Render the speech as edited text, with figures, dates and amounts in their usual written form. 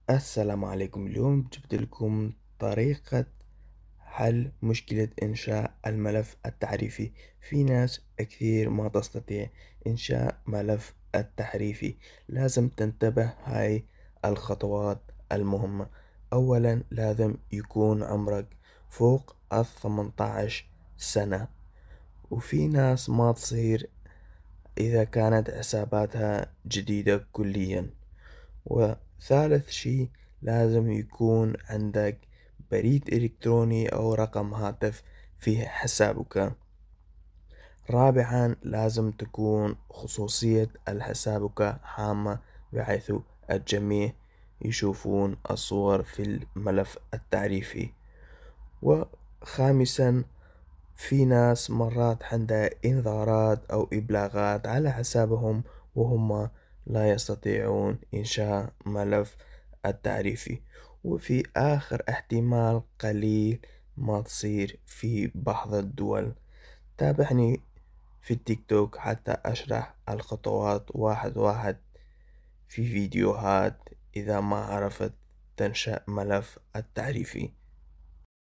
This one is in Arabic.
السلام عليكم. اليوم جبت لكم طريقة حل مشكلة إنشاء الملف التعريفي. في ناس كثير ما تستطيع إنشاء ملف التعريفي. لازم تنتبه هاي الخطوات المهمة. أولا لازم يكون عمرك فوق 18 سنة، وفي ناس ما تصير إذا كانت حساباتها جديدة كليا. وثالث شي لازم يكون عندك بريد إلكتروني أو رقم هاتف فيه حسابك. رابعا لازم تكون خصوصية الحسابك عامة بحيث الجميع يشوفون الصور في الملف التعريفي. وخامسا في ناس مرات عندها إنذارات أو إبلاغات على حسابهم وهم لا يستطيعون إنشاء ملف التعريفي. وفي آخر احتمال قليل ما تصير في بعض الدول. تابعني في التيك توك حتى أشرح الخطوات واحد واحد في فيديوهات إذا ما عرفت تنشأ ملف التعريفي.